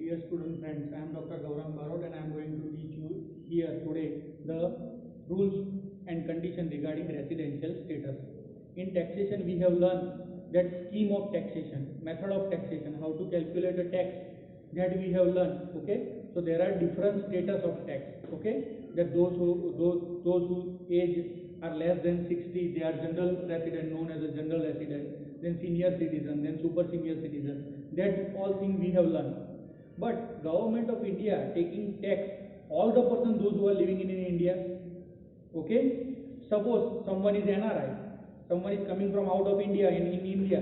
Dear student friends, I am Dr. Gaurang Barot and I am going to teach you here today the rules and conditions regarding residential status. In taxation we have learned that scheme of taxation, method of taxation, how to calculate a tax, that we have learned. Okay, so there are different status of tax. Okay, that those whose age are less than 60, they are general resident, known as a general resident, then senior citizen, then super senior citizen. That all things we have learned. But government of India taking tax all the person those who are living in India. Okay, suppose someone is NRI, someone is coming from out of India in India.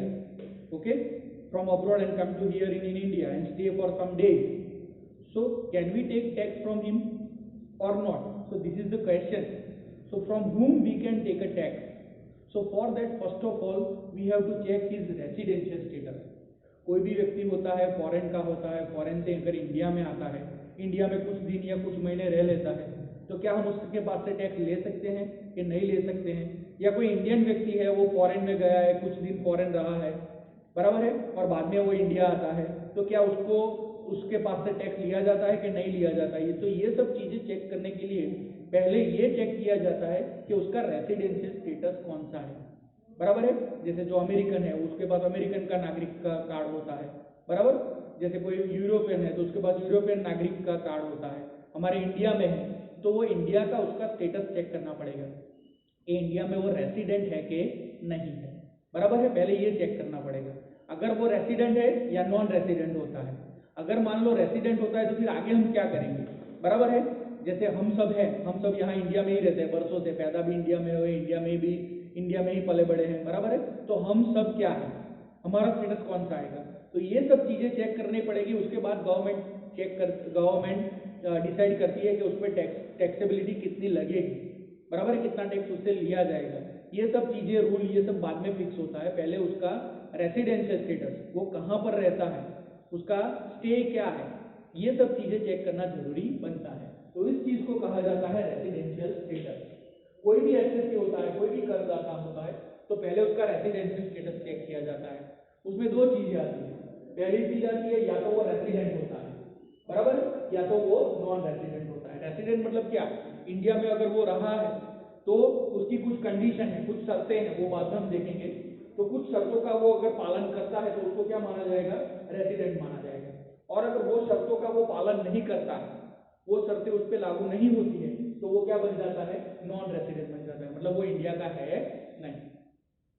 Okay, from abroad and come to here in India and stay for some days. So can we take tax from him or not? So this is the question. So from whom we can take a tax? So for that, first of all we have to check his residential status. कोई भी व्यक्ति होता है, foreign का होता है, foreign से अगर इंडिया में आता है, इंडिया में कुछ दिन या कुछ महीने रह लेता है, तो क्या हम उसके पास से टैक्स ले सकते हैं कि नहीं ले सकते हैं? या कोई इंडियन व्यक्ति है, वो फॉरेन में गया है, कुछ दिन फॉरेन रहा है, बराबर है, और बाद में वो इंडिया आता है, तो क्या उसको उसके पास से टैक्स लिया जाता है कि नहीं लिया जाता है? तो ये सब चीजें चेक करने के लिए पहले ये चेक किया जाता है कि उसका रेसिडेंशियल स्टेटस कौन सा है, बराबर है। जैसे जो अमेरिकन है उसके पास अमेरिकन का नागरिक का कार्ड होता है, बराबर। जैसे कोई यूरोपियन है तो उसके पास यूरोपियन नागरिक का कार्ड होता है। हमारे इंडिया में है तो वो इंडिया का उसका स्टेटस चेक करना पड़ेगा कि इंडिया में वो रेसिडेंट है कि नहीं है, बराबर है। पहले ये चेक करना पड़ेगा अगर वो रेसिडेंट है या नॉन रेसिडेंट होता है। अगर मान लो रेसिडेंट होता है तो फिर आगे हम क्या करेंगे, बराबर है। जैसे हम सब यहाँ इंडिया में ही रहते हैं, बरसों से पैदा भी इंडिया में हुए, इंडिया में ही पले बड़े हैं, बराबर है। तो हम सब क्या है, हमारा स्टेटस कौन सा आएगा? तो ये सब चीजें चेक करनी पड़ेगी। उसके बाद गवर्नमेंट डिसाइड करती है कि उस पर टैक्सेबिलिटी कितनी लगेगी, बराबर है, कितना टैक्स उससे लिया जाएगा। ये सब चीजें रूल ये सब बाद में फिक्स होता है। पहले उसका रेसिडेंशियल स्टेटस, वो कहाँ पर रहता है, उसका स्टे क्या है, ये सब चीजें चेक करना जरूरी बनता है। तो इस चीज को कहा जाता है रेसिडेंशियल स्टेटस। कोई भी एसएससी होता है, कोई भी करदाता होता है, तो पहले उसका रेसिडेंशियल स्टेटस चेक किया जाता है। उसमें दो चीजें आती है। पहली चीज आती है या तो वो रेसिडेंट होता है, बराबर, या तो वो नॉन रेसिडेंट होता है। रेसिडेंट मतलब क्या, इंडिया में अगर वो रहा है तो उसकी कुछ कंडीशन है, कुछ शर्तें हैं, वो बात हम देखेंगे। तो कुछ शर्तों का वो अगर पालन करता है तो उसको क्या माना जाएगा, रेसिडेंट माना जाएगा। और अगर वो शर्तों का वो पालन नहीं करता है, वो शर्तें उस पर लागू नहीं होती है, तो वो क्या बन जाता है, नॉन रेसिडेंट बन जाता है, मतलब वो इंडिया का है नहीं।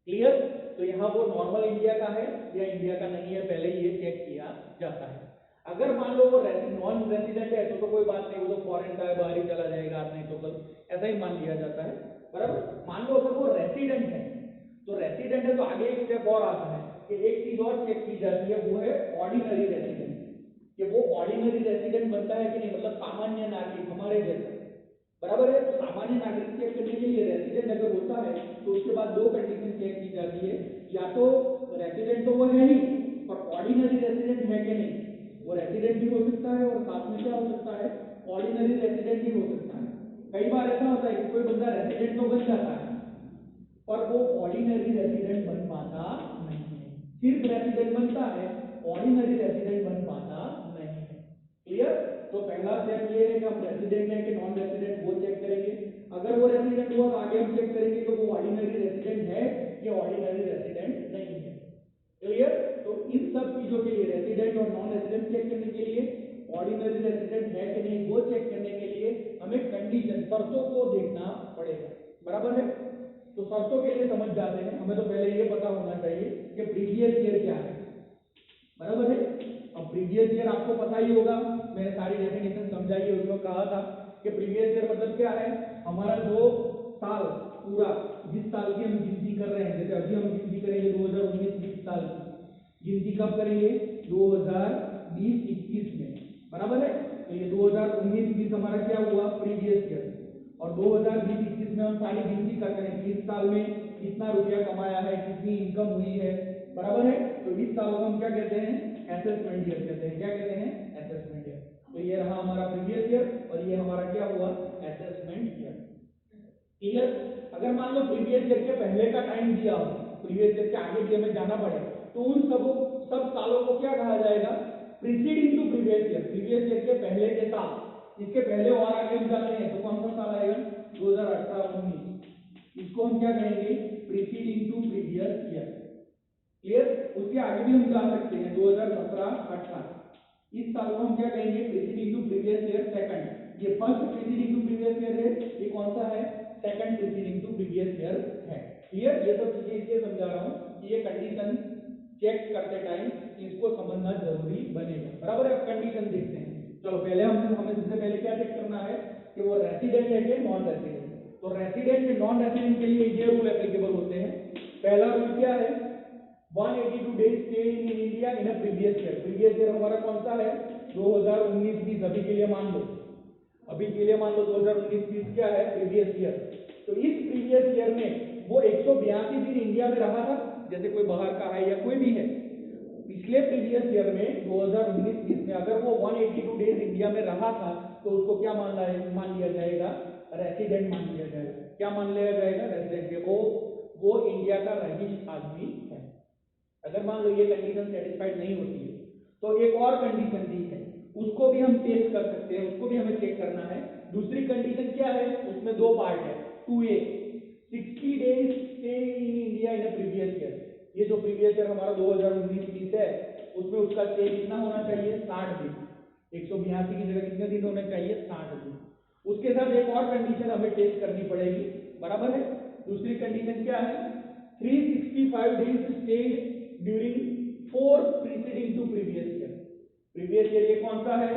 क्लियर? तो यहाँ वो नॉर्मल इंडिया का है या इंडिया का नहीं है, पहले ये चेक किया जाता है। अगर मान लो वो नॉन रेसिडेंट है तो कोई बात नहीं, वो तो फॉरेन का है, बाहर ही चला जाएगा आज नहीं तो कल, ऐसा ही मान लिया जाता है, बराबर। मान लो अगर वो रेसिडेंट है, तो रेसिडेंट है तो आगे एक स्टेप और आता है कि एक चीज और चेक की जाती है, वो है ऑर्डिनरी रेसिडेंट, कि वो ऑर्डिनरी रेसिडेंट बनता है कि नहीं, मतलब सामान्य नागरिक हमारे जैसा, बराबर है। तो सामान्य नागरिक चेक करने के लिए रेसिडेंट अगर होता है तो उसके बाद दो कंडीशन चेक की जाती है, या तो रेसिडेंट तो वो है ही, पर ऑर्डिनरी रेसिडेंट है कि नहीं। वो रेसिडेंट भी हो सकता है और साथ में क्या हो सकता है, ऑर्डिनरी रेसिडेंट भी हो सकता है। कई बार ऐसा होता है कि कोई बंदा रेसिडेंट तो बन जाता है पर वो ऑर्डिनरी रेसिडेंट बन पाता नहीं है, सिर्फ रेसिडेंट बनता है, ऑर्डिनरी रेसिडेंट बन पाता नहीं है। क्लियर? तो पहला स्टेप ये है कि हम रेसिडेंट है कि नॉन रेसिडेंट वो चेक करेंगे। अगर वो रेसिडेंट हुआ तो आगे हम चेक करेंगे कि वो ऑर्डिनरी रेसिडेंट है या ऑर्डिनरी रेसिडेंट नहीं है। क्लियर? तो इन सब चीजों के लिए, रेसिडेंट और नॉन रेसिडेंट चेक करने के लिए, ऑर्डिनरी रेसिडेंट है कि नहीं वो चेक करने के लिए हमें कंडीशन, शर्तों को देखना पड़ेगा, बराबर है। तो शर्तों के लिए समझ जाते हैं। हमें तो पहले ये पता होना चाहिए कि प्रीवियस ईयर क्या है, बराबर है। अब प्रीवियस ईयर आपको पता ही होगा, मैंने सारी डेफिनेशन समझाई है, उसमें कहा था कि प्रीवियस ईयर मतलब क्या है, हमारा जो साल पूरा, जिस साल की हम गिनती कर रहे हैं, जैसे अभी हम गिनती करेंगे 2019-20 साल की गिनती कब करेंगे, 2020-21 में, बराबर है। तो ये 2019-20 हमारा क्या हुआ, प्रीवियस ईयर, और 2020-21 में हम सारी गिनती कर रहे हैं कि इस साल में कितना रुपया कमाया है, कितनी इनकम हुई है, बराबर है। तो इस साल को हम क्या कहते हैं, असेसमेंट ईयर कहते हैं। क्या कहते हैं, असेसमेंट ईयर। तो ये रहा हमारा प्रीवियस ईयर और ये हमारा क्या हुआ, असेसमेंट ईयर। क्लियर? अगर मान लो प्रीवियस ईयर के पहले का टाइम दिया हो, प्रीवियस ईयर के आगे भी हमें जाना पड़े, तो उन सब सालों को क्या कहा जाएगा, प्रीसीडिंग टू प्रीवियस ईयर के पहले के साल, इसके पहले और आगे हम जाते हैं तो कौन सा साल आएगा 2018-19, इसको हम क्या कहेंगे preceding to previous year. Clear? उसके आगे भी हम जा सकते हैं 2017-18, इस साल को हम क्या कहेंगे preceding to previous year second. ये first preceding to previous year है, ये कौन सा है second preceding to previous year है। क्लियर? ये सब चीजें इसलिए समझा रहा हूं कि ये कंडीशन चेक करते टाइम इसको समझना जरूरी बनेगा। बराबर है? कंडीशन देखते हैं। चलो पहले हमें सबसे पहले क्या चेक करना है कि वो रेसिडेंट है कि नॉन रेसिडेंट। तो रेसिडेंट या नॉन रेसिडेंट के लिए ये रूल एप्लीकेबल होते हैं। पहला रूल क्या है 182 days stay in India in a previous year. Previous year हमारा कौन सा है 2019-20, अभी के लिए मान लो 2019-20 क्या है प्रीवियस ईयर। तो इस प्रीवियस ईयर में वो 182 दिन इंडिया में रहा था, जैसे कोई बाहर का है या कोई भी है, पिछले प्रीवियस ईयर में 2019-20 में अगर वो 182 डेज इंडिया में रहा था तो उसको क्या मान लिया जाएगा रेसिडेंट मान लिया जाएगा। क्या मान लिया जाएगा रेसिडेंट, वो इंडिया का रहिश आदमी है। अगर मान लो ये कंडीशन सेटिस्फाइड नहीं होती है तो एक और कंडीशन दी है, उसको भी हम टेस्ट कर सकते हैं, उसको भी हमें चेक करना है। दूसरी कंडीशन क्या है, उसमें दो पार्ट है 2A 60 days stay in India in a previous year. ये जो प्रीवियस ईयर हमारा 2019-20 है उसमें उसका स्टे कितना होना चाहिए 60 दिन। 182 की जगह कितने दिन होने चाहिए 60 दिन। उसके साथ एक और कंडीशन हमें टेस्ट करनी पड़ेगी। बराबर है? दूसरी कंडीशन क्या है 365 days stay during 4 preceding to previous year. Previous year ये कौन सा है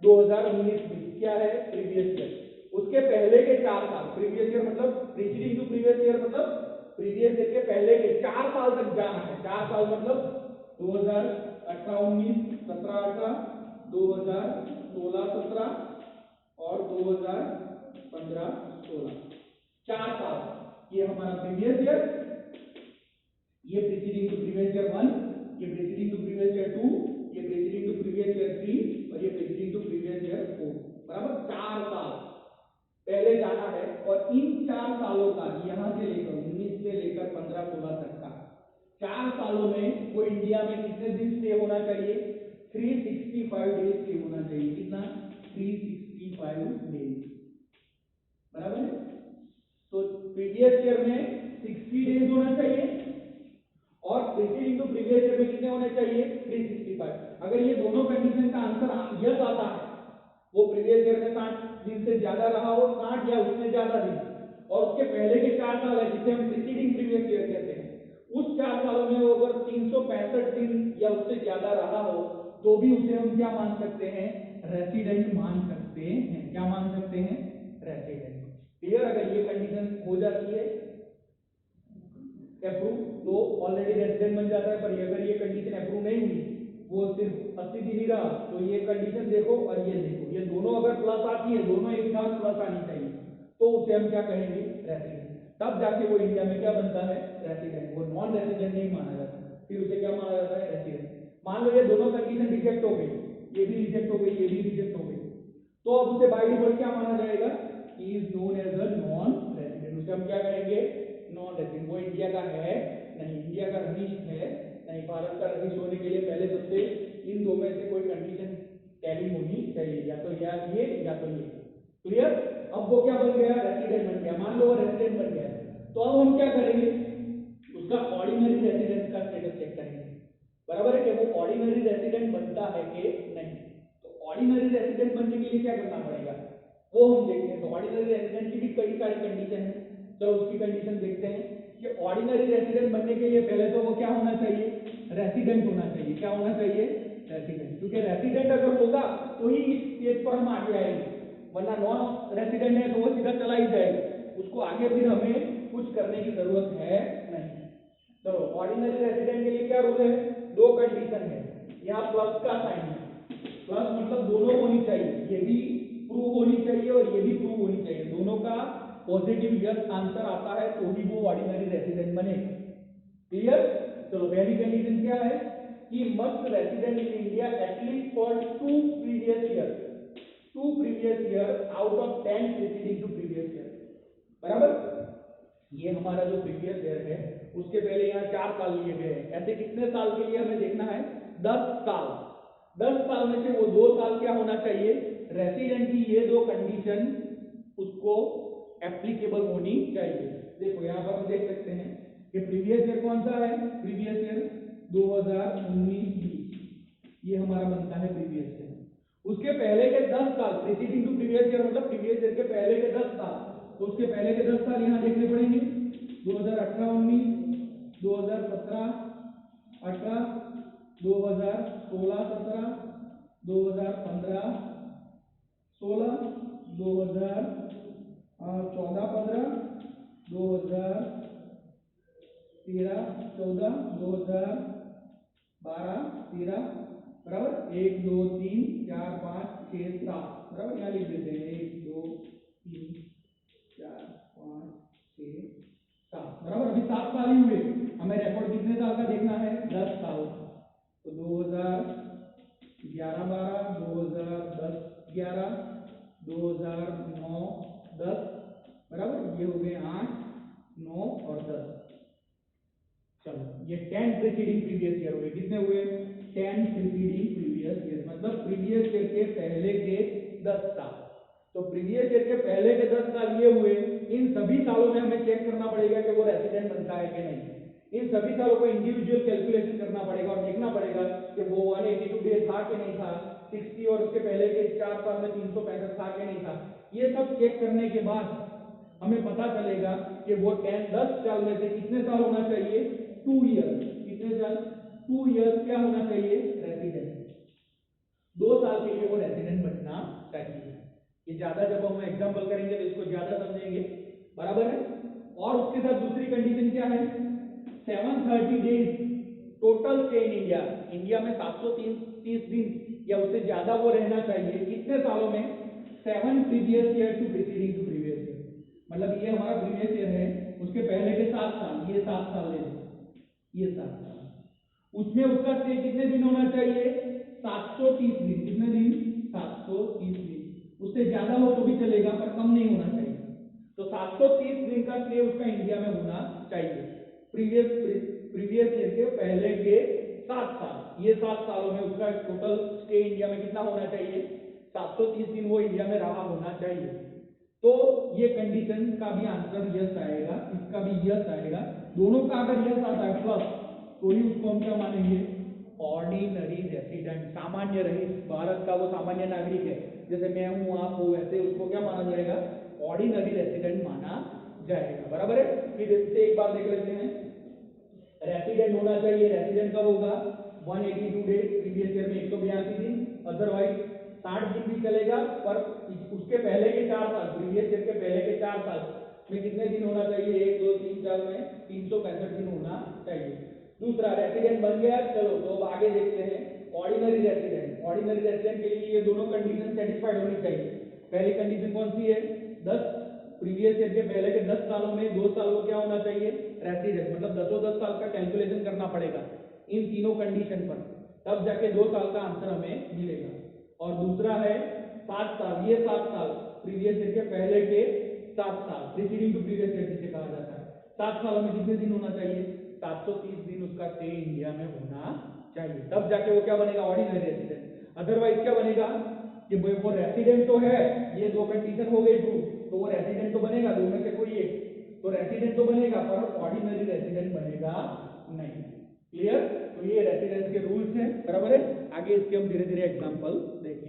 2019-20, क्या है प्रीवियस ईयर। उसके पहले के 4 साल, प्रीवियस ईयर मतलब प्रीसीडिंग टू प्रीवियस ईयर मतलब प्रीवियस ईयर के पहले के 4 साल तक जाना है। 4 साल मतलब 2018-19, 17-18, 2016-17 और 2015-16, 4 साल ये हमारा प्रीवियस ईयर, ये प्रीसीडिंग टू प्रीवियस ईयर 1, ये प्रीसीडिंग टू प्रीवियस ईयर 2, ये प्रीसीडिंग टू प्रीवियस ईयर 3 और ये प्रीसीडिंग टू प्रीवियस ईयर 4। बराबर 4 साल पहले जाना है। और इन 4 सालों का यहां से लेकर 19 से लेकर 15-16 तक का 4 सालों में वो इंडिया में कितने दिन स्टे होना चाहिए 365 डेज स्टे होना चाहिए। कितना 365 डेज। बराबर है? तो प्रीवियस ईयर में 60 डेज होना चाहिए और प्रीसीडिंग टू प्रीवियस ईयर में कितने होने चाहिए 365। अगर ये दोनों कंडीशन का आंसर यस आता है, वो प्रीवियस ईयर में 60 दिन से ज्यादा रहा हो 60 या उससे ज्यादा दिन, और उसके पहले के 4 साल है जिसे हम प्रीसीडिंग प्रीवियस ईयर कहते हैं, उस 4 सालों में वो अगर 365 दिन या उससे ज्यादा रहा हो तो भी उसे हम क्या मान सकते हैं रेसिडेंट मान सकते हैं। क्या मान सकते हैं रेसिडेंट। क्लियर? अगर ये कंडीशन हो जाती है अप्रूव तो ऑलरेडी रेसिडेंट बन जाता है। पर अगर ये कंडीशन अप्रूव नहीं हुई, वो सिर्फ 80 दिन ही रहा, तो ये कंडीशन देखो और ये देखो, ये दोनों अगर प्लस आती है, दोनों एक साथ प्लस आनी चाहिए, तो उसे हम क्या कहेंगे रेसिडेंट। तब जाके वो इंडिया में क्या बनता है रेसिडेंट, वो नॉन रेसिडेंट नहीं माना जाता, फिर उसे क्या माना जाता है रेसिडेंट। मान लो ये दोनों कंडीशन रिजेक्ट हो गई, ये भी रिजेक्ट हो गई, ये भी रिजेक्ट हो गई, तो अब उसे बाय डिफॉल्ट क्या माना जाएगा is known as a non resident. उसे हम क्या कहेंगे नॉन रेसिडेंट। वो इंडिया का है नहीं, इंडिया का रहिश है नहीं, भारत का रहिश होने के लिए पहले सबसे इन दो में से कोई कंडीशन टैली होनी चाहिए, या तो ये या तो ये। क्लियर? अब वो क्या बन गया रेसिडेंट बन गया। मान लो वो रेसिडेंट बन गया, तो अब हम क्या करेंगे उसका ऑर्डिनरी रेसिडेंस का स्टेटस चेक करेंगे। बराबर है कि वो ऑर्डिनरी रेसिडेंट बनता है कि नहीं। तो ऑर्डिनरी रेसिडेंट बनने के लिए क्या करना पड़ेगा वो हम देखते हैं। तो ऑर्डिनरी रेसिडेंट की भी कई सारी कंडीशन है, चलो उसकी कंडीशन देखते हैं कि ऑर्डिनरी रेसिडेंट बनने के लिए पहले तो वो क्या होना चाहिए रेसिडेंट होना चाहिए। क्या होना चाहिए रेसिडेंट, क्योंकि रेसिडेंट अगर होगा तो ही इस स्टेज पर हम आगे आएंगे, वरना नॉन रेसिडेंट है तो वो सीधा चला ही जाएगा, उसको आगे फिर हमें कुछ करने की जरूरत है नहीं। चलो ऑर्डिनरी रेसिडेंट के लिए क्या रूल है, दो कंडीशन है, यहाँ प्लस का साइन है, प्लस मतलब दोनों होनी चाहिए, ये भी प्रूव होनी चाहिए और ये भी प्रूव होनी चाहिए, दोनों का पॉजिटिव यस आंसर आता है तो ही वो ऑर्डिनरी रेसिडेंट बनेगा। क्लियर? चलो पहली कंडीशन क्या है कि must resident in India at least for 2 previous year, 2 previous year out of 10 preceding to previous year. बराबर? ये हमारा जो प्रीवियस ईयर है उसके पहले यहाँ 4 साल लिए गए हैं, ऐसे कितने साल के लिए हमें देखना है 10 साल। 10 साल में से वो 2 साल क्या होना चाहिए, रेसिडेंट की ये दो कंडीशन उसको एप्लीकेबल होनी चाहिए। देखो यहाँ पर हम देख सकते हैं कि प्रीवियस ईयर कौन सा है, प्रीवियस ईयर 2019-20, ये हमारा बनता है प्रीवियस ईयर। उसके पहले के 10 साल, प्रीसीडिंग टू प्रीवियस ईयर मतलब प्रीवियस ईयर के पहले के 10 साल, तो उसके पहले के 10 साल यहाँ देखने पड़ेंगे, 2018-19, 2017-18, 2016-17, 2015-16, 2014-15, 2013-14, 2012-13, बराबर, 1 2 3 4 5 6 7, बराबर, यहाँ लिख देते हैं 1 2 3 4 5 6 7, बराबर। अभी 7 साल ही हुए, हमें रिकॉर्ड कितने साल का देखना है, 10 साल। तो 2011-12, 2010-11, 2009-10, बराबर, ये हो गए 8 9 और 10। चलो ये 10 प्रीसीडिंग प्रीवियस ईयर हुए, कितने हुए, 10 प्रीसीडिंग प्रीवियस ईयर, मतलब प्रीवियस ईयर के पहले के 10 साल। तो प्रीवियस ईयर के पहले के 10 साल ये हुए, इन सभी सालों में हमें चेक करना पड़ेगा कि वो रेसिडेंट बनता है कि नहीं। इन सभी सालों को इंडिविजुअल कैलकुलेशन करना पड़ेगा और देखना पड़ेगा कि वो 182 डे था कि नहीं था, 60 और उसके पहले के 4 साल में 365 था कि नहीं था। ये सब चेक करने के बाद हमें पता चलेगा कि वो 10 साल में से कितने साल होना चाहिए, 2 ईयर, कितने साल, 2 ईयर क्या होना चाहिए, रेसिडेंट, 2 साल के लिए वो रेसिडेंट बनना चाहिए। ये ज्यादा जब हम एग्जांपल करेंगे तो इसको ज्यादा समझेंगे, बराबर है। और उसके साथ दूसरी कंडीशन क्या है, 730 days total stay in India, India में 730 दिन या उससे ज्यादा वो रहना चाहिए, कितने सालों में, 7 previous year to preceding to previous year, मतलब ये हमारा प्रीवियस ईयर है, उसके पहले के 7 साल, ये 7 साल ले लो, ये 7 साल, उसमें उसका स्टे कितने दिन होना चाहिए, 730 दिन, कितने दिन, 730 दिन, उससे ज्यादा हो तो भी चलेगा पर कम नहीं होना चाहिए। तो 730 दिन का स्टे उसका इंडिया में होना चाहिए, प्रीवियस ईयर के पहले के 7 साल, ये 7 सालों में उसका टोटल स्टे इंडिया में कितना होना चाहिए, 730 दिन वो इंडिया में रहा होना चाहिए। तो ये कंडीशन का भी आंसर यस आएगा, इसका भी यस आएगा, दोनों का अगर यस आता है प्लस, तो ही उसको हम क्या मानेंगे, ऑर्डिनरी रेसिडेंट, सामान्य रहित, भारत का वो सामान्य नागरिक है, जैसे मैं हूं आप हो, वैसे उसको क्या माना जाएगा, ऑर्डिनरी रेसिडेंट माना जाएगा, बराबर है। फिर इससे एक बार देख लेते हैं, रेसिडेंट होना चाहिए, रेसिडेंट कब होगा, 182 डेज, प्रीवियस ईयर में 182 दिन, अदरवाइज 60 दिन भी चलेगा, पर उसके पहले के 4 साल, प्रीवियस ईयर के पहले के 4 साल में कितने दिन होना चाहिए, 1 2 3 4 में 365 दिन होना चाहिए। दूसरा, रेसिडेंट बन गया, चलो तो अब आगे देखते हैं ऑर्डिनरी रेसिडेंट। ऑर्डिनरी रेसिडेंट के लिए ये दोनों कंडीशन सेटिस्फाइड होनी चाहिए। पहली कंडीशन कौन सी है, 10 प्रीवियस ईयर के पहले के 10 सालों में 2 साल को क्या होना चाहिए, रेसिडेंट, मतलब 10 साल का कैलकुलेशन करना पड़ेगा इन तीनों कंडीशन पर, तब जाके 2 साल का आंसर हमें मिलेगा। और दूसरा है 7 साल, ये 7 साल प्रीवियस ईयर के पहले के 7 साल, प्रीसीडिंग टू प्रीवियस ईयर जिसे कहा जाता है, 7 सालों में कितने दिन होना चाहिए, 730 दिन उसका स्टे इंडिया में होना चाहिए, तब जाके वो क्या बनेगा, ऑर्डिनरी रेसिडेंट। अदरवाइज क्या बनेगा कि भाई वो रेसिडेंट तो है, ये दो कंडीशन हो गई प्रूफ, तो वो रेसिडेंट तो बनेगा, दो में से कोई एक, तो रेसिडेंट तो बनेगा पर ऑर्डिनरी रेसिडेंट बनेगा नहीं। क्लियर, तो ये रेसिडेंस के रूल्स हैं, बराबर है। आगे इसके हम धीरे धीरे एग्जांपल देखेंगे।